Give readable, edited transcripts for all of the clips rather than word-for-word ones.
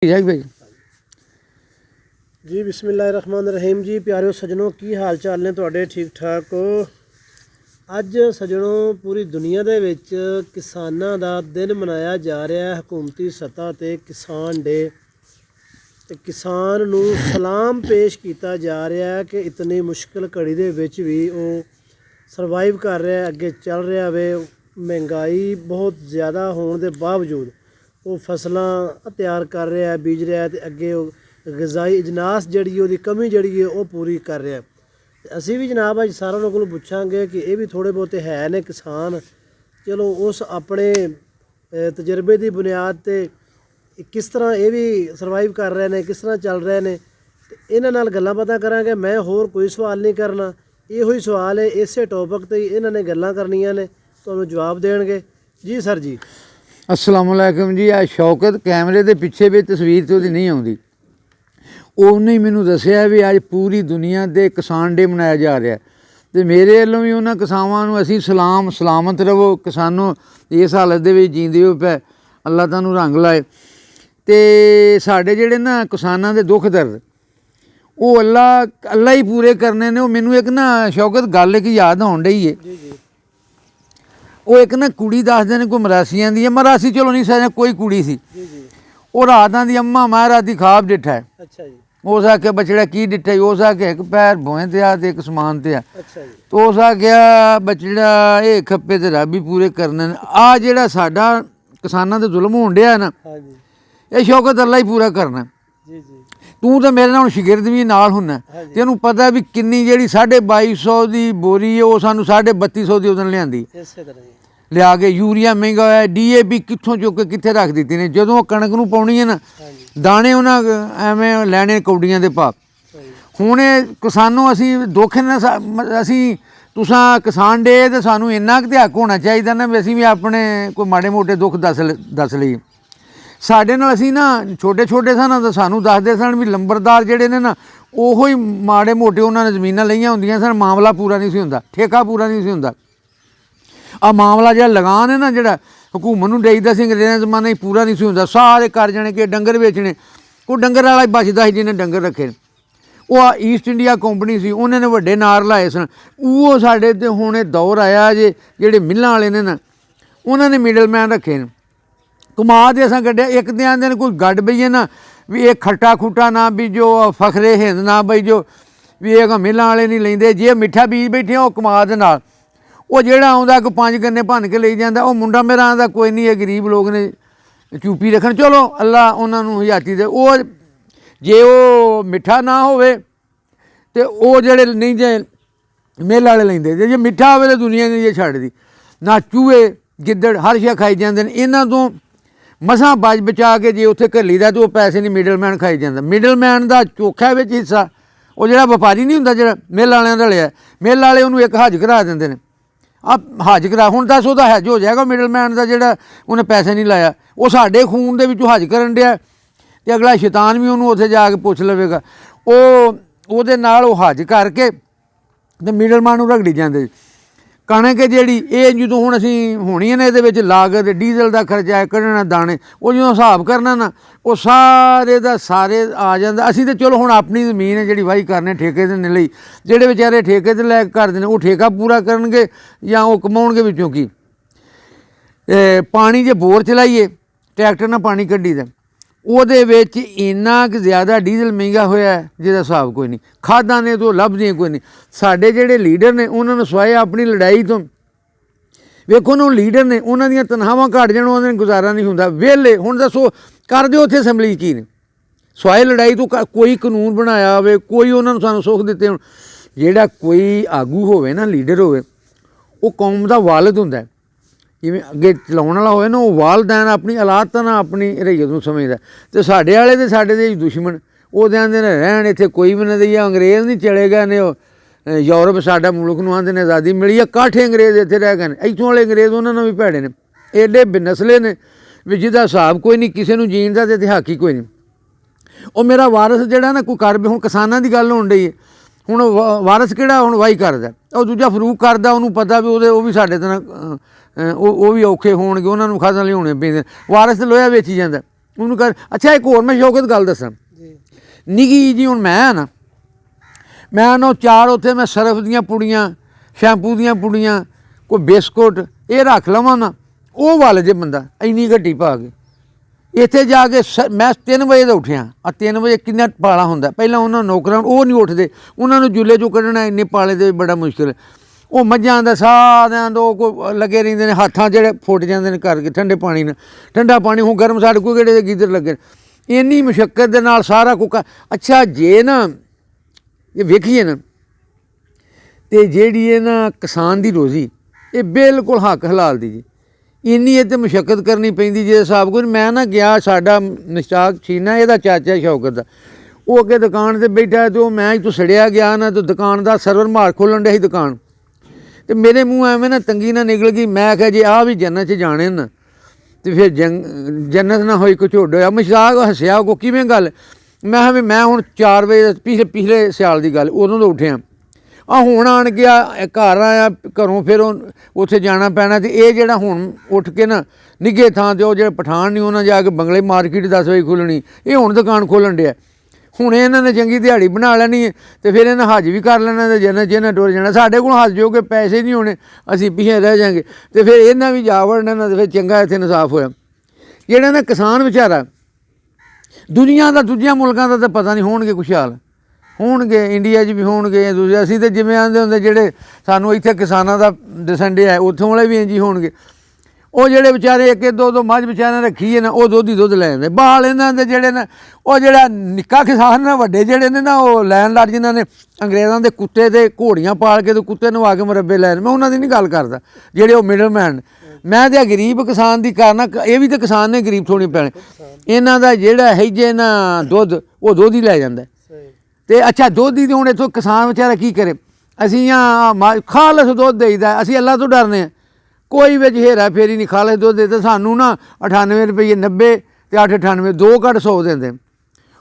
भाई जी बिस्मिल्लाहिर्रहमानिर्रहीम जी प्यारे सज्जनों की हाल चाल ने तुहाडे ठीक ठाक हो। अज सज्जनों पूरी दुनिया दे विच किसानां दा दिन मनाया जा रहा है हुकूमती सतह ते किसान डे। किसान नूं सलाम पेश किया जा रहा है कि इतनी मुश्किल घड़ी दे विच भी वो सरवाइव कर रहा है, अगे चल रहा वे। महंगाई बहुत ज़्यादा होने के बावजूद वो फसलां तैयार कर रहा है, बीज रहा है तो अगे गज़ाई अजनास जड़ी वो कमी जड़ी है वो पूरी कर रहा है। असी भी जनाब अज सारों को पुछांगे कि ये भी थोड़े बहुते है ने किसान, चलो उस अपने तजर्बे की बुनियाद ते किस तरह ये भी सरवाइव कर रहे हैं, किस तरह चल रहे हैं। इन्हां नाल गल्लां पता करांगे। मैं होर कोई सवाल नहीं करना, इहो ही सवाल है, इसे टॉपिक ते इन्हां ने गल्लां करनियां ने, तुहानूं जवाब देणगे। जी सर जी। अस्सलामुअलैकुम जी। आ शौकत कैमरे के पिछे भी तस्वीर तो नहीं आती, उन्हें मैनू दसिया भी अज पूरी दुनिया ते किसान डे मनाया जा रहा है। तो मेरे वालों भी उन्होंने किसानों को असी सलाम, सलामत रवो किसानों, इस हालत दे विच जींदे हो पे, अल्लाह तुहानूं रंग लाए। तो साढ़े जेहड़े ना किसानां दे दुख दर्द वो अल्लाह ही पूरे करने ने। मैनू एक ना शौकत गल एक याद आउण डई है। वो एक ना कुड़ी दसदे ने कोई मरासियां दी, मरासी चलो नहीं सकते, कोई कुड़ी सी, वो रात आंदी अम्मा मैं राती ख्वाब डिठा है। अच्छा जी। उस आख्या बछड़ा की डिठा, उस आख्या एक पैर भोएं ते आ ते एक समान ते आ। अच्छा जी। तो उस आख्या बछड़ा ये खप्पे ते रब ही पूरे करने ने। आ जेड़ा साडा किसानां ते जुल्म होण डिया ना, हाँ जी ये शौकत अल्लाह ही पूरा करना। जी जी। तू तो मेरे नाल शिगिरद भी नाल हुन्ना, तेनू पता भी किन्नी जेड़ी 2250 की बोरी है वो सानू 3250 की उदन लियांदी इसे तरह ही लिया के। यूरिया महंगा होया, DAP कित्थों चुक के कित्थे रख दी ने। जदों कणक नूं पाउणी है ना, दाने उन्हें एवें लैने कौडियां दे भाव। हुण किसानों असी दुख ने असी तुसां किसान डे ते सानू इन्ना क हक होना चाहिए ना भी असी भी अपने कोई माड़े मोटे दुख दस लईए। साढ़े नाल असी ना छोटे छोटे सन तो सानू दसदे सन भी लंबरदार जेहड़े ने ना ओहो ही माड़े मोटे उन्होंने जमीनां लईआं हुंदियां सन, मामला पूरा नहीं सी हुंदा, ठेका पूरा नहीं सी हुंदा। आ मामला जो लगान है ना जोड़ा हुकूमत नूं देईदा सी अंग्रेज़ां दे जमाने पूरा नहीं सी हुंदा। सारे कर जाने कि डंगर बेचने, कोई डंगर वाला बचदा सी जिन्हें डंगर रखे। वो ईस्ट इंडिया कंपनी सी, उन्होंने वड्डे नार लाए सन। वो साढ़े ते हुण दौर आया जे जेहड़े मिल्लां वाले ने ना उन्होंने मिडल मैन रखे ने। कमाल दे असां कड्ढिया। एक ते आंदे ने कोई गड्ड बईए ना भी ये खट्टा खुट्टा ना बीजो, फखरे हिंद ना बईजो, भी ये मिल्लां वाले नहीं लैंदे। जे मिठा बीज बैठे वो कमाल दे नाल वो जेड़ा आउंदा कोई 5 गन्ने भन्न के लई जांदा। वो मुंडा मेरा आंदा कोई नहीं, ये गरीब लोग ने चूपी रखन, चलो अल्लाह उन्होंने हयाती दे। वो जे वो मिठा ना होवे ते वो जेड़े नहीं जे मिल वाले लैंदे, जे मिठा होवे तो दुनिया नहीं जे छड्डदी। ना चूहे गिद्दड़ हर शे खाई जांदे ने। इन्हां तों मसां बच बचा के जे उत्थे घल्ली दा तो पैसे नहीं मिडल मैन खाई जांदा। मिडल मैन दा चोखा विच हिस्सा वो जेड़ा व्यापारी नहीं हुंदा, जेड़ा मिल वालियां दा लिया, मिल वाले उन्होंने एक हज करा दिंदे ने। अब हज करा हुण दस वह हज हो जाएगा मिडल मैन का जोड़ा उन्हें पैसे नहीं लाया। वो साढ़े खून के विचों हज करन दिया तो अगला शैतान भी उन्होंने उत्थे जाके पुछ लवेगा। वो हज करके तो मिडल मैन रगड़ी जाते। कणक जी ये जो हूँ असी होनी है ना, ये लागत डीजल का खर्चा है, कढ़ना दाने, वो जो हिसाब करना ना वो सारे का सारे आ जाता। असी तो चलो हुण अपनी जमीन है जी वाही करने ठेके देने लई, जेहड़े बेचारे ठेके ते लै करदे ने वो ठेका पूरा करनगे या वो कमाउणगे विचों की। पानी जे बोर चलाइए ट्रैक्टर नाल पानी कड्ढी दा, ਉਹਦੇ ਵਿੱਚ ਇੰਨਾ ਕਿ ਜ਼ਿਆਦਾ ਡੀਜ਼ਲ ਮਹਿੰਗਾ ਹੋਇਆ ਜਿਹਦਾ ਹਿਸਾਬ ਕੋਈ ਨਹੀਂ। ਖਾਦਾਂ ਨੇ ਤੋਂ ਲੱਭਦੀਆਂ ਕੋਈ ਨਹੀਂ। ਸਾਡੇ ਜਿਹੜੇ ਲੀਡਰ ਨੇ ਉਹਨਾਂ ਨੂੰ ਸਵਾਏ ਆਪਣੀ ਲੜਾਈ ਤੋਂ ਵੇਖੋ ਨਾ, ਲੀਡਰ ਨੇ ਉਹਨਾਂ ਦੀਆਂ ਤਨਖਾਹਾਂ ਘੱਟ ਜਾਣ ਉਹਨਾਂ ਨੂੰ ਗੁਜ਼ਾਰਾ ਨਹੀਂ ਹੁੰਦਾ। ਵਿਹਲੇ ਹੁਣ ਦੱਸੋ ਕਰਦੇ ਉੱਥੇ ਅਸੈਂਬਲੀ ਕੀ ਨੇ? ਸਵਾਏ ਲੜਾਈ ਤੋਂ ਕੋਈ ਕਾਨੂੰਨ ਬਣਾਇਆ ਹੋਵੇ, ਕੋਈ ਉਹਨਾਂ ਨੂੰ ਸਾਨੂੰ ਸੁੱਖ ਦਿੱਤੇ ਹੋਣ। ਜਿਹੜਾ ਕੋਈ ਆਗੂ ਹੋਵੇ ਨਾ, ਲੀਡਰ ਹੋਵੇ, ਉਹ ਕੌਮ ਦਾ ਵਾਲਿਦ ਹੁੰਦਾ। जिमें अगे चलाने वाला होए ना वो वालदैन अपनी औलाद तो ना अपनी रईयत नूं समझदा। तो साडे वाले तो साडे दे दुश्मन वो आंदे ने रहन इत्थे कोई भी ना दी, अंग्रेज़ नहीं चले गए ने, यूरोप साडा मुल्क नूं आंदे ने आज़ादी मिली है, काठे अंग्रेज़ इत्थे रह गए ने। इत्थों वाले अंग्रेज़ उन्होंने भी भैड़े ने, एडे बेनसले ने भी जिहदा हिसाब कोई नहीं, किसी नूं जीण दा ते हक ही कोई नहीं। वो मेरा वारस जिहड़ा ना कोई कर भी, हुण किसानां दी गल होण डई है, हुण वारस किहड़ा हुण वाही करदा, ਉਹ ਦੂਜਾ ਫਰੂਕ ਕਰਦਾ, ਉਹਨੂੰ ਪਤਾ ਵੀ ਉਹ ਵੀ ਸਾਡੇ ਤਰ੍ਹਾਂ ਉਹ ਵੀ ਔਖੇ ਹੋਣਗੇ, ਉਹਨਾਂ ਨੂੰ ਖਾਦਾਂ ਲਿਆਉਣੇ ਪੈਂਦੇ। ਵਾਰਸ ਤੇ ਲੋਹਾ ਵੇਚੀ ਜਾਂਦਾ, ਉਹਨੂੰ ਕਰ। ਅੱਛਾ ਇੱਕ ਹੋਰ ਮੈਂ ਸ਼ੌਕਤ ਗੱਲ ਦੱਸਾਂ ਜੀ ਨਿੱਘੀ ਜੀ, ਹੁਣ ਮੈਂ ਨਾ ਉਹ 4 ਉੱਥੇ ਮੈਂ ਸਰਫ ਦੀਆਂ ਪੁੜੀਆਂ, ਸ਼ੈਂਪੂ ਦੀਆਂ ਪੁੜੀਆਂ, ਕੋਈ ਬਿਸਕੁਟ ਇਹ ਰੱਖ ਲਵਾਂ ਨਾ, ਉਹ ਵੱਲ ਜੇ ਬੰਦਾ ਇੰਨੀ ਘੱਟੀ ਪਾ ਕੇ ਇੱਥੇ ਜਾ ਕੇ ਮੈਂ 3 ਵਜੇ ਦਾ ਉੱਠਿਆ ਆ 3 ਵਜੇ ਕਿੰਨਾ ਪਾਲਾ ਹੁੰਦਾ। ਪਹਿਲਾਂ ਉਹਨਾਂ ਨੌਕਰਾਂ ਉਹ ਨਹੀਂ ਉੱਠਦੇ, ਉਹਨਾਂ ਨੂੰ ਜੁੱਲੇ 'ਚੋਂ ਕੱਢਣਾ ਇੰਨੇ ਪਾਲੇ ਦੇ ਬੜਾ ਮੁਸ਼ਕਿਲ ਹੈ। ਉਹ ਮੱਝਾਂ ਦਾ ਸਾਰਿਆਂ ਦਾ ਉਹ ਲੱਗੇ ਰਹਿੰਦੇ ਨੇ, ਹੱਥਾਂ ਜਿਹੜੇ ਫੁੱਟ ਜਾਂਦੇ ਨੇ ਕਰਕੇ ਠੰਡੇ ਪਾਣੀ ਨਾਲ। ਠੰਡਾ ਪਾਣੀ ਹੁਣ ਗਰਮ ਸਾਡੇ ਕੋਲ ਕਿਹੜੇ ਗੀਜ਼ਰ ਲੱਗੇ, ਇੰਨੀ ਮੁਸ਼ੱਕਤ ਦੇ ਨਾਲ ਸਾਰਾ ਕੁੱਕਾ। ਅੱਛਾ ਜੇ ਨਾ ਇਹ ਵੇਖੀਏ ਨਾ ਤੇ ਜਿਹੜੀ ਇਹ ਨਾ ਕਿਸਾਨ ਦੀ ਰੋਜ਼ੀ ਇਹ ਬਿਲਕੁਲ ਹੱਕ ਹਲਾਲ ਦੀ ਜੀ, ਇੰਨੀ ਇਹ 'ਤੇ ਮੁਸ਼ੱਕਤ ਕਰਨੀ ਪੈਂਦੀ ਜੇ ਹਿਸਾਬ ਕੋਈ। ਮੈਂ ਨਾ ਗਿਆ, ਸਾਡਾ ਮੁਸ਼ਤਾਕ ਛੀਨਾ ਇਹਦਾ ਚਾਚਾ ਸ਼ੌਕਤ ਦਾ, ਉਹ ਅੱਗੇ ਦੁਕਾਨ 'ਤੇ ਬੈਠਾ ਅਤੇ ਉਹ ਮੈਂ ਇੱਥੋਂ ਸੜਿਆ ਗਿਆ ਨਾ ਤੇ ਦੁਕਾਨ ਦਾ ਸਰਵਰ ਮਾਰ ਖੋਲ੍ਹਣ ਡਿਆ ਸੀ ਦੁਕਾਨ, ਅਤੇ ਮੇਰੇ ਮੂੰਹ ਐਵੇਂ ਨਾ ਤੰਗੀ ਨਾ ਨਿਕਲ ਗਈ। ਮੈਂ ਕਿਹਾ ਜੇ ਆਹ ਵੀ ਜੰਨਤ 'ਚ ਜਾਣੇ ਨਾ ਤੇ ਫਿਰ ਜੰਨਤ ਨਾ ਹੋਈ ਕੁਛ ਢੋਡ ਹੋਇਆ। ਮੁਸ਼ਤਾਕ ਹੱਸਿਆ, ਕੋ ਕਿਵੇਂ ਗੱਲ? ਮੈਂ ਕਿਹਾ ਵੀ ਮੈਂ ਹੁਣ 4 ਵਜੇ ਪਿਛਲੇ ਸਿਆਲ ਦੀ ਗੱਲ, ਉਦੋਂ ਤੋਂ ਉੱਠਿਆ ਆ, ਹੁਣ ਆਣ ਗਿਆ ਘਰ ਆਇਆ ਘਰੋਂ, ਫਿਰ ਉੱਥੇ ਜਾਣਾ ਪੈਣਾ। ਅਤੇ ਇਹ ਜਿਹੜਾ ਹੁਣ ਉੱਠ ਕੇ ਨਾ ਨਿੱਘੇ ਥਾਂ 'ਤੇ ਉਹ ਜਿਹੜੇ ਪਠਾਨ ਨਹੀਂ ਉਹਨਾਂ ਜਾ ਕੇ ਬੰਗਲੇ ਮਾਰਕੀਟ 10 ਵਜੇ ਖੁੱਲ੍ਹਣੀ, ਇਹ ਹੁਣ ਦੁਕਾਨ ਖੋਲ੍ਹਣ ਡਿਆ। ਹੁਣ ਇਹਨਾਂ ਨੇ ਚੰਗੀ ਦਿਹਾੜੀ ਬਣਾ ਲੈਣੀ ਹੈ ਅਤੇ ਫਿਰ ਇਹਨਾਂ ਹੱਜ ਵੀ ਕਰ ਲੈਣਾ ਅਤੇ ਜਿਹਨਾਂ ਟੁਰ ਜਾਣਾ। ਸਾਡੇ ਕੋਲ ਹੱਜ ਜੋਗੇ ਪੈਸੇ ਨਹੀਂ ਹੋਣੇ, ਅਸੀਂ ਪਿੱਛੇ ਰਹਿ ਜਾਵਾਂਗੇ ਅਤੇ ਫਿਰ ਇਹਨਾਂ ਵੀ ਜਾ ਵੜਨਾ ਨਾ, ਅਤੇ ਫਿਰ ਚੰਗਾ ਇੱਥੇ ਇਨਸਾਫ ਹੋਇਆ। ਜਿਹੜਾ ਨਾ ਕਿਸਾਨ ਵਿਚਾਰਾ ਦੁਨੀਆ ਦਾ, ਦੂਜਿਆਂ ਮੁਲਕਾਂ ਦਾ ਤਾਂ ਪਤਾ ਨਹੀਂ ਹੋਣਗੇ ਖੁਸ਼ਹਾਲ, ਹੋਣਗੇ ਇੰਡੀਆ 'ਚ ਵੀ ਹੋਣਗੇ ਦੂਜੇ। ਅਸੀਂ ਤਾਂ ਜਿਵੇਂ ਆਉਂਦੇ ਹੁੰਦੇ ਜਿਹੜੇ ਸਾਨੂੰ ਇੱਥੇ ਕਿਸਾਨਾਂ ਦਾ ਡਿਸੈਂਡੈਂਟ ਹੈ, ਉੱਥੋਂ ਵਾਲੇ ਵੀ ਇੰਝ ਹੀ ਹੋਣਗੇ। ਉਹ ਜਿਹੜੇ ਵਿਚਾਰੇ 1-2 ਮੱਝ ਵਿਚਾਰਿਆਂ ਰੱਖੀ ਹੈ ਨਾ, ਉਹ ਦੁੱਧ ਲੈ ਜਾਂਦੇ। ਬਾਲ ਇਹਨਾਂ ਦੇ ਜਿਹੜੇ ਨੇ, ਉਹ ਜਿਹੜਾ ਨਿੱਕਾ ਕਿਸਾਨ ਨਾ, ਵੱਡੇ ਜਿਹੜੇ ਨੇ ਨਾ ਉਹ ਲੈਣ ਲੱਗ ਜਿਨ੍ਹਾਂ ਨੇ ਅੰਗਰੇਜ਼ਾਂ ਦੇ ਕੁੱਤੇ ਤੇ ਘੋੜੀਆਂ ਪਾਲ ਕੇ ਤੇ ਕੁੱਤੇ ਨਵਾ ਕੇ ਮੁਰੱਬੇ ਲੈਣ। ਮੈਂ ਉਹਨਾਂ ਦੀ ਨਹੀਂ ਗੱਲ ਕਰਦਾ, ਜਿਹੜੇ ਉਹ ਮਿਡਲਮੈਨ। ਮੈਂ ਤਾਂ ਗਰੀਬ ਕਿਸਾਨ ਦੀ ਕਰਨਾ, ਇਹ ਵੀ ਤਾਂ ਕਿਸਾਨ ਨੇ ਗਰੀਬ ਥੋੜ੍ਹੀ ਪੈਣੇ। ਇਹਨਾਂ ਦਾ ਜਿਹੜਾ ਹੈਜੇ ਨਾ ਦੁੱਧ, ਉਹ ਦੁੱਧ ਹੀ ਲੈ ਜਾਂਦਾ। ਅਤੇ ਅੱਛਾ ਦੁੱਧ ਹੀ, ਹੁਣ ਇੱਥੋਂ ਕਿਸਾਨ ਵਿਚਾਰਾ ਕੀ ਕਰੇ? ਅਸੀਂ ਖਾਲਸ ਦੁੱਧ ਦੇਈਦਾ, ਅਸੀਂ ਅੱਲਾ ਤੋਂ ਡਰਦੇ ਹਾਂ, ਕੋਈ ਵਿੱਚ ਹੇਰਾ ਫੇਰੀ ਨਹੀਂ। ਖਾਲਸ ਦੁੱਧ ਦੇ ਤਾਂ ਸਾਨੂੰ ਨਾ 98 ਰੁਪਏ 90 ਅਤੇ 898 2 ਘੱਟ 100 ਦਿੰਦੇ।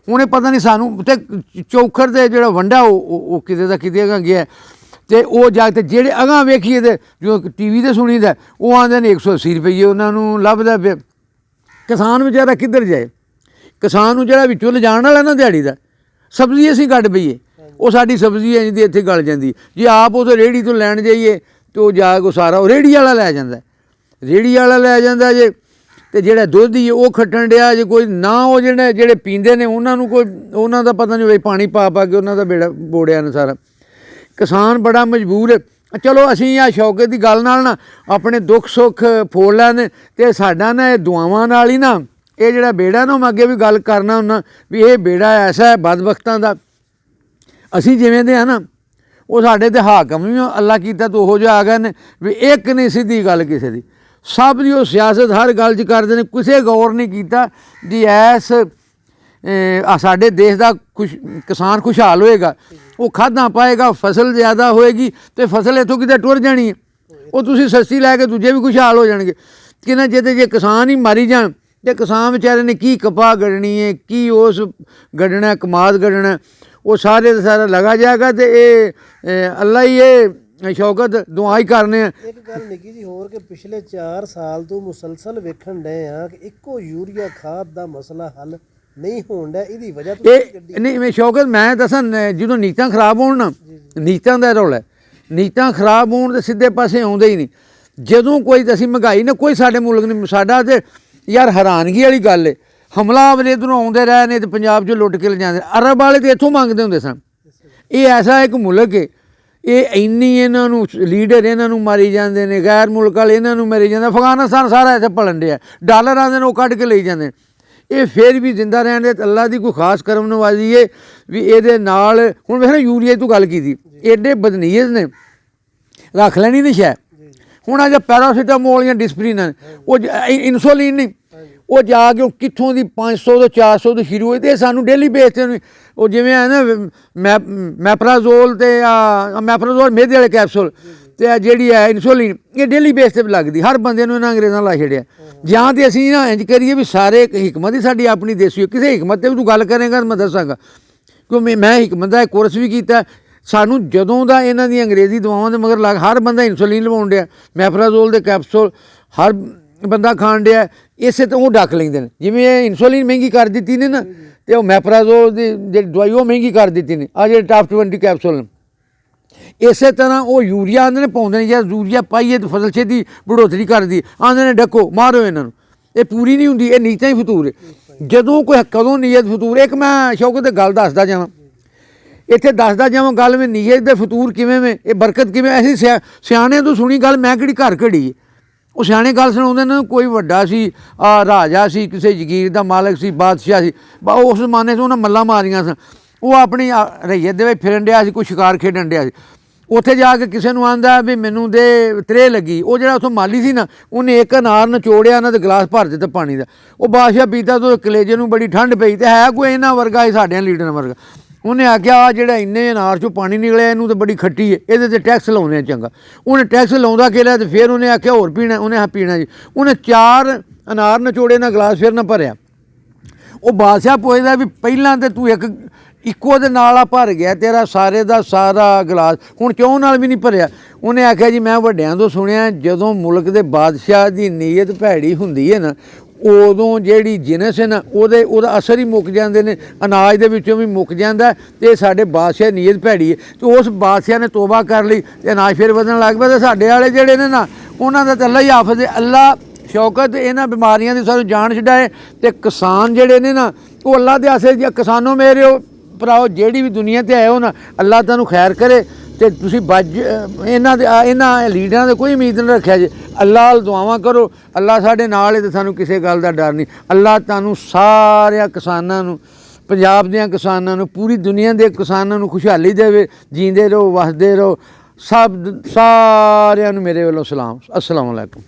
ਹੁਣ ਇਹ ਪਤਾ ਨਹੀਂ ਸਾਨੂੰ, ਅਤੇ ਚੌਖਰ ਦੇ ਜਿਹੜਾ ਵੰਡਾ ਉਹ ਕਿਤੇ ਦਾ ਕਿਤੇ ਗਿਆ, ਅਤੇ ਉਹ ਜਾ ਕੇ ਜਿਹੜੇ ਅਗਾਂਹ ਵੇਖੀਏ ਤੇ ਜੋ TV 'ਤੇ ਸੁਣੀਦਾ, ਉਹ ਆਉਂਦੇ ਨੇ 180 ਰੁਪਈਏ ਉਹਨਾਂ ਨੂੰ ਲੱਭਦਾ ਪਿਆ। ਕਿਸਾਨ ਵਿਚਾਰਾ ਕਿੱਧਰ ਜਾਏ? ਕਿਸਾਨ ਨੂੰ ਜਿਹੜਾ ਵਿੱਚੋਂ ਲਿਜਾਣ ਵਾਲਾ ਨਾ ਦਿਹਾੜੀ ਦਾ, ਸਬਜ਼ੀ ਅਸੀਂ ਕੱਢ ਪਈਏ, ਉਹ ਸਾਡੀ ਸਬਜ਼ੀ ਹੈ ਜਿਹਦੀ ਇੱਥੇ ਗਲ ਜਾਂਦੀ। ਜੇ ਆਪ ਉਹ ਰੇਹੜੀ ਤੋਂ ਲੈਣ ਜਾਈਏ ਅਤੇ ਉਹ ਜਾ ਕੇ ਸਾਰਾ ਉਹ ਰੇਹੜੀ ਵਾਲਾ ਲੈ ਜਾਂਦਾ, ਰੇਹੜੀ ਵਾਲਾ ਲੈ ਜਾਂਦਾ ਜੇ। ਅਤੇ ਜਿਹੜਾ ਦੁੱਧ ਹੀ ਉਹ ਖੱਟਣ ਡਿਆ ਜੇ, ਕੋਈ ਨਾ ਉਹ ਜਿਹੜੇ ਪੀਂਦੇ ਨੇ ਉਹਨਾਂ ਨੂੰ ਕੋਈ ਉਹਨਾਂ ਦਾ ਪਤਾ ਨਹੀਂ ਹੋਵੇ, ਪਾਣੀ ਪਾ ਕੇ ਉਹਨਾਂ ਦਾ ਬੇੜਾ ਬੋੜਿਆ ਨੇ ਸਾਰਾ। ਕਿਸਾਨ ਬੜਾ ਮਜਬੂਰ ਹੈ। ਚਲੋ ਅਸੀਂ ਆ ਸ਼ੌਕਤ ਦੀ ਗੱਲ ਨਾਲ ਨਾ ਆਪਣੇ ਦੁੱਖ ਸੁੱਖ ਫੋੜ ਲੈਂਦੇ, ਅਤੇ ਸਾਡਾ ਨਾ ਇਹ ਦੁਆਵਾਂ ਨਾਲ ਹੀ ਨਾ ਇਹ ਜਿਹੜਾ ਬੇੜਾ ਨਾ, ਮੈਂ ਅੱਗੇ ਵੀ ਗੱਲ ਕਰਨਾ ਹੁੰਦਾ ਵੀ ਇਹ ਬੇੜਾ ਐਸਾ ਹੈ ਬਦਬਖਤਾਂ ਦਾ। ਅਸੀਂ ਜਿਵੇਂ ਦੇ ਆ ਨਾ, ਉਹ ਸਾਡੇ 'ਤੇ ਹਾਕਮ ਵੀ ਅੱਲਾ ਕੀਤਾ ਤਾਂ ਉਹੋ ਜਿਹਾ ਆ ਗਏ ਨੇ ਵੀ ਇੱਕ ਨਹੀਂ ਸਿੱਧੀ ਗੱਲ ਕਿਸੇ ਦੀ, ਸਭ ਦੀ ਉਹ ਸਿਆਸਤ ਹਰ ਗੱਲ 'ਚ ਕਰਦੇ ਨੇ। ਕਿਸੇ ਗੌਰ ਨਹੀਂ ਕੀਤਾ ਜੀ ਐਸ ਸਾਡੇ ਦੇਸ਼ ਦਾ ਕਿਸਾਨ ਖੁਸ਼ਹਾਲ ਹੋਏਗਾ, ਉਹ ਖਾਦਾਂ ਪਾਏਗਾ, ਫਸਲ ਜ਼ਿਆਦਾ ਹੋਏਗੀ ਅਤੇ ਫਸਲ ਇੱਥੋਂ ਕਿਤੇ ਟੁਰ ਜਾਣੀ ਹੈ। ਉਹ ਤੁਸੀਂ ਸਸਤੀ ਲੈ ਕੇ ਦੂਜੇ ਵੀ ਖੁਸ਼ਹਾਲ ਹੋ ਜਾਣਗੇ ਕਿ ਨਾ। ਜੇ ਕਿਸਾਨ ਹੀ ਮਾਰੀ ਜਾਣ ਅਤੇ ਕਿਸਾਨ ਵਿਚਾਰੇ ਨੇ ਕੀ ਕਪਾਹ ਗੱਡਣੀ ਹੈ, ਕੀ ਉਸ ਗੱਡਣਾ ਕਮਾਦ ਗੱਡਣਾ, ਉਹ ਸਾਰੇ ਦਾ ਸਾਰਾ ਲਗਾ ਜਾਏਗਾ। ਅਤੇ ਇਹ ਅੱਲਾ ਹੀ ਇਹ ਸ਼ੌਕਤ ਦੁਆ ਹੀ ਕਰਨੇ ਆ। ਇੱਕ ਗੱਲ ਨਿੱਕੀ ਜੀ ਹੋਰ, ਕਿ ਪਿਛਲੇ 4 ਸਾਲ ਤੋਂ ਮੁਸਲਸਲ ਵੇਖਣ ਡਏ ਆ ਕਿ ਇੱਕੋ ਯੂਰੀਆ ਖਾਦ ਦਾ ਮਸਲਾ ਹੱਲ ਨਹੀਂ ਹੋਣ ਡਿਆ, ਇਹਦੀ ਵਜ੍ਹਾ ਇਹ ਨਹੀਂ ਮੈਂ ਸ਼ੌਕਤ ਮੈਂ ਦੱਸਾਂ, ਜਦੋਂ ਨੀਤਾਂ ਖਰਾਬ ਹੋਣ ਨਾ, ਨੀਤਾਂ ਦਾ ਰੌਲਾ, ਨੀਤਾਂ ਖਰਾਬ ਹੋਣ ਤਾਂ ਸਿੱਧੇ ਪਾਸੇ ਆਉਂਦੇ ਹੀ ਨਹੀਂ। ਜਦੋਂ ਕੋਈ ਅਸੀਂ ਮਹਿੰਗਾਈ ਨਾ ਕੋਈ ਸਾਡੇ ਮੁਲਕ ਨਹੀਂ, ਸਾਡਾ ਤਾਂ ਯਾਰ ਹੈਰਾਨਗੀ ਵਾਲੀ ਗੱਲ ਹੈ, ਹਮਲਾਵਰ ਇੱਧਰੋਂ ਆਉਂਦੇ ਰਹੇ ਨੇ ਅਤੇ ਪੰਜਾਬ 'ਚੋਂ ਲੁੱਟ ਕੇ ਲੈ ਜਾਂਦੇ। ਅਰਬ ਵਾਲੇ ਤਾਂ ਇੱਥੋਂ ਮੰਗਦੇ ਹੁੰਦੇ ਸਨ। ਇਹ ਐਸਾ ਇੱਕ ਮੁਲਕ ਹੈ, ਇਹ ਇੰਨੀ ਇਹਨਾਂ ਨੂੰ ਲੀਡਰ ਇਹਨਾਂ ਨੂੰ ਮਾਰੀ ਜਾਂਦੇ ਨੇ, ਗੈਰ ਮੁਲਕ ਵਾਲੇ ਇਹਨਾਂ ਨੂੰ ਮਾਰੀ ਜਾਂਦੇ। ਅਫਗਾਨਿਸਤਾਨ ਸਾਰਾ ਇੱਥੇ ਪਲਣ ਡਿਆ, ਡਾਲਰ ਆਉਂਦੇ ਨੇ ਉਹ ਕੱਢ ਕੇ ਲਈ ਜਾਂਦੇ। ਇਹ ਫਿਰ ਵੀ ਜ਼ਿੰਦਾ ਰਹਿਣ ਦੇ ਅੱਲਾ ਦੀ ਕੋਈ ਖਾਸ ਕਰਮ ਨਵਾਜ਼ੀ ਹੈ ਵੀ ਇਹਦੇ ਨਾਲ। ਹੁਣ ਵੇਖ ਨਾ ਯੂਰੀਆ ਤੂੰ ਗੱਲ ਕੀਤੀ, ਐਡੇ ਬਦਨੀਅਤ ਨੇ ਰੱਖ ਲੈਣੀ ਨਹੀਂ ਸ਼ਾਇਦ। ਹੁਣ ਅੱਜ ਪੈਰਾਸੀਟਾਮੋਲ ਜਾਂ ਡਿਸਪਰੀਨ ਉਹ ਇਨਸੂਲਿਨ ਨਹੀਂ, ਉਹ ਜਾ ਕੇ ਉਹ ਕਿੱਥੋਂ ਦੀ 500 ਤੋਂ 400 ਤੋਂ ਸ਼ੁਰੂ ਹੋਈ, ਅਤੇ ਸਾਨੂੰ ਡੇਲੀ ਬੇਸ 'ਤੇ ਉਹ ਜਿਵੇਂ ਹੈ ਨਾ ਮੈਪਰਾਜ਼ੋਲ ਅਤੇ ਮੈਪਰਾਜ਼ੋਲ ਮਿਹਦੇ ਵਾਲੇ ਕੈਪਸੂਲ, ਅਤੇ ਜਿਹੜੀ ਹੈ ਇਨਸੂਲਿਨ, ਇਹ ਡੇਲੀ ਬੇਸ 'ਤੇ ਲੱਗਦੀ। ਹਰ ਬੰਦੇ ਨੂੰ ਇਹਨਾਂ ਅੰਗਰੇਜ਼ਾਂ ਲਾ ਛੱਡਿਆ। ਜਾਂ ਤਾਂ ਅਸੀਂ ਨਾ ਇੰਝ ਕਰੀਏ ਵੀ ਸਾਰੇ ਹਿਕਮਤ ਹੀ ਸਾਡੀ ਆਪਣੀ ਦੇਸੀ, ਕਿਸੇ ਹਿਕਮਤ 'ਤੇ ਵੀ ਤੂੰ ਗੱਲ ਕਰੇਗਾ ਮੈਂ ਦੱਸਾਂਗਾ, ਕਿਉਂਕਿ ਮੈਂ ਹਿਕਮਤ ਦਾ ਕੋਰਸ ਵੀ ਕੀਤਾ। ਸਾਨੂੰ ਜਦੋਂ ਦਾ ਇਹਨਾਂ ਦੀਆਂ ਅੰਗਰੇਜ਼ੀ ਦਵਾਵਾਂ ਦੇ ਮਗਰ ਲੱਗ, ਹਰ ਬੰਦਾ ਇਨਸੂਲਿਨ ਲਵਾਉਣ ਡਿਆ, ਮੈਪਰਾਜ਼ੋਲ ਦੇ ਕੈਪਸੂਲ ਹਰ ਬੰਦਾ ਖਾਣ ਡਿਆ। ਇਸੇ ਤੋਂ ਉਹ ਡੱਕ ਲੈਂਦੇ ਨੇ। ਜਿਵੇਂ ਇਹ ਇਨਸੂਲਿਨ ਮਹਿੰਗੀ ਕਰ ਦਿੱਤੀ ਨੇ ਨਾ, ਤੇ ਉਹ ਮੈਪਰਾਜ਼ੋਲ ਦੀ ਜਿਹੜੀ ਦਵਾਈ ਉਹ ਮਹਿੰਗੀ ਕਰ ਦਿੱਤੀ ਨੇ, ਆ ਜਿਹੜੇ ਟਾਪ 20 ਕੈਪਸੂਲ। ਇਸੇ ਤਰ੍ਹਾਂ ਉਹ ਯੂਰੀਆ ਆਉਂਦੇ ਨੇ ਪਾਉਂਦੇ ਨੇ, ਜਾਂ ਯੂਰੀਆ ਪਾਈਏ ਤਾਂ ਫਸਲ ਛੇਤੀ ਬੜੋਤਰੀ ਕਰਦੀ, ਆਉਂਦੇ ਨੇ ਡੱਕੋ ਮਾਰੋ ਇਹਨਾਂ ਨੂੰ। ਇਹ ਪੂਰੀ ਨਹੀਂ ਹੁੰਦੀ, ਇਹ ਨੀਤਾਂ ਹੀ ਫਤੂਰ ਹੈ। ਜਦੋਂ ਕੋਈ ਕਦੋਂ ਨੀਅਤ ਫਤੂਰ, ਇੱਕ ਮੈਂ ਸ਼ੌਕਤ ਤੇ ਗੱਲ ਦੱਸਦਾ ਜਾਵਾਂ, ਇੱਥੇ ਦੱਸਦਾ ਜਾਵਾਂ ਗੱਲ ਵੀ ਨੀਅਤ ਦੇ ਫਤੂਰ ਕਿਵੇਂ ਵੇ, ਇਹ ਬਰਕਤ ਕਿਵੇਂ। ਅਸੀਂ ਸਿਆਣਿਆਂ ਤੋਂ ਸੁਣੀ ਗੱਲ, ਮੈਂ ਕਿਹੜੀ ਘਰ ਘੜੀ। ਉਹ ਸਿਆਣੇ ਗੱਲ ਸੁਣਾਉਂਦੇ ਨੇ, ਕੋਈ ਵੱਡਾ ਸੀ, ਰਾਜਾ ਸੀ, ਕਿਸੇ ਜ਼ਗੀਰ ਦਾ ਮਾਲਕ ਸੀ, ਬਾਦਸ਼ਾਹ ਸੀ, ਉਸ ਜ਼ਮਾਨੇ 'ਚ ਉਹਨਾਂ ਮੱਲਾਂ ਮਾਰੀਆਂ ਸਨ। ਉਹ ਆਪਣੀ ਰਈਅਤ ਦੇ ਵਿੱਚ ਫਿਰਨ ਡਿਆ ਸੀ, ਕੋਈ ਸ਼ਿਕਾਰ ਖੇਡਣ ਡਿਆ ਸੀ। ਉੱਥੇ ਜਾ ਕੇ ਕਿਸੇ ਨੂੰ ਆਂਦਾ ਵੀ ਮੈਨੂੰ ਦੇ ਤ੍ਰੇਹ ਲੱਗੀ। ਉਹ ਜਿਹੜਾ ਉੱਥੋਂ ਮਾਲੀ ਸੀ ਨਾ, ਉਹਨੇ ਇੱਕ ਅਨਾਰ ਨਿਚੋੜਿਆ, ਉਹਨਾਂ ਦੇ ਗਲਾਸ ਭਰ ਦਿੱਤਾ ਪਾਣੀ ਦਾ। ਉਹ ਬਾਦਸ਼ਾਹ ਪੀਤਾ ਤੋਂ ਕਲੇਜੇ ਨੂੰ ਬੜੀ ਠੰਡ ਪਈ, ਤੇ ਹੈ ਕੋਈ ਇਹਨਾਂ ਵਰਗਾ ਹੀ, ਸਾਡਿਆਂ ਲੀਡਰਾਂ ਵਰਗਾ। ਉਹਨੇ ਆਖਿਆ ਆ ਜਿਹੜਾ ਇੰਨੇ ਅਨਾਰ 'ਚੋਂ ਪਾਣੀ ਨਿਕਲਿਆ, ਇਹਨੂੰ ਤਾਂ ਬੜੀ ਖੱਟੀ ਹੈ, ਇਹਦੇ 'ਤੇ ਟੈਕਸ ਲਾਉਂਦੇ ਆ ਚੰਗਾ। ਉਹਨੇ ਟੈਕਸ ਲਾਉਂਦਾ ਕਿਹਾ, ਤੇ ਫਿਰ ਉਹਨੇ ਆਖਿਆ ਹੋਰ ਪੀਣਾ, ਉਹਨੇ ਪੀਣਾ ਜੀ। ਉਹਨੇ 4 ਅਨਾਰ ਨਿਚੋੜੇ ਨਾਲ ਗਲਾਸ ਫਿਰ ਨਾ ਭਰਿਆ। ਉਹ ਬਾਦਸ਼ਾਹ ਪੁੱਛਦਾ ਵੀ ਪਹਿਲਾਂ ਤਾਂ ਤੂੰ ਇੱਕੋ ਦੇ ਨਾਲ ਆ ਭਰ ਗਿਆ ਤੇਰਾ ਸਾਰੇ ਦਾ ਸਾਰਾ ਗਲਾਸ, ਹੁਣ ਕਿਉਂ ਨਾਲ ਵੀ ਨਹੀਂ ਭਰਿਆ। ਉਹਨੇ ਆਖਿਆ ਜੀ ਮੈਂ ਵੱਡਿਆਂ ਤੋਂ ਸੁਣਿਆ, ਜਦੋਂ ਮੁਲਕ ਦੇ ਬਾਦਸ਼ਾਹ ਦੀ ਨੀਅਤ ਭੈੜੀ ਹੁੰਦੀ ਹੈ ਨਾ, ਉਦੋਂ ਜਿਹੜੀ ਜਿਨਸ ਹੈ ਨਾ, ਉਹਦਾ ਅਸਰ ਹੀ ਮੁੱਕ ਜਾਂਦੇ ਨੇ, ਅਨਾਜ ਦੇ ਵਿੱਚੋਂ ਵੀ ਮੁੱਕ ਜਾਂਦਾ। ਤੇ ਸਾਡੇ ਬਾਦਸ਼ਾਹ ਨੀਅਤ ਭੈੜੀ ਹੈ, ਤੇ ਉਸ ਬਾਦਸ਼ਾਹ ਨੇ ਤੋਬਾ ਕਰ ਲਈ ਤੇ ਅਨਾਜ ਫਿਰ ਵਧਣ ਲੱਗ ਪਿਆ। ਤੇ ਸਾਡੇ ਵਾਲੇ ਜਿਹੜੇ ਨੇ ਨਾ, ਉਹਨਾਂ ਦਾ ਤਾਂ ਅੱਲਾ ਹੀ ਹਾਫਿਜ਼ ਹੈ। ਅੱਲਾ ਸ਼ੌਕਤ ਇਹਨਾਂ ਬਿਮਾਰੀਆਂ ਦੀ ਸਾਨੂੰ ਜਾਨ ਛਡਾਏ। ਤੇ ਕਿਸਾਨ ਜਿਹੜੇ ਨੇ ਨਾ, ਉਹ ਅੱਲਾ ਦੇ ਆਸੇ ਜੇ ਕਿਸਾਨੋਂ ਮੇਰੇ ਉਹ ਭਰਾਓ, ਜਿਹੜੀ ਵੀ ਦੁਨੀਆ 'ਤੇ ਆਏ ਹੋ ਨਾ, ਅੱਲਾ ਤੁਹਾਨੂੰ ਖੈਰ ਕਰੇ। ਤੇ ਤੁਸੀਂ ਇਹਨਾਂ ਲੀਡਰਾਂ ਦੇ ਕੋਈ ਉਮੀਦ ਨਾ ਰੱਖਿਆ ਜੇ। ਅੱਲਾ ਵੱਲ ਦੁਆਵਾਂ ਕਰੋ, ਅੱਲਾ ਸਾਡੇ ਨਾਲ ਹੈ, ਤੇ ਸਾਨੂੰ ਕਿਸੇ ਗੱਲ ਦਾ ਡਰ ਨਹੀਂ। ਅੱਲਾ ਤੁਹਾਨੂੰ ਸਾਰਿਆਂ ਕਿਸਾਨਾਂ ਨੂੰ, ਪੰਜਾਬ ਦਿਆਂ ਕਿਸਾਨਾਂ ਨੂੰ, ਪੂਰੀ ਦੁਨੀਆ ਦੇ ਕਿਸਾਨਾਂ ਨੂੰ ਖੁਸ਼ਹਾਲੀ ਦੇਵੇ। ਜੀਂਦੇ ਰਹੋ, ਵਸਦੇ ਰਹੋ। ਸਾਰਿਆਂ ਨੂੰ ਮੇਰੇ ਵੱਲੋਂ ਸਲਾਮ। ਅਸਲਾਮ ਅਲੈਕੁਮ।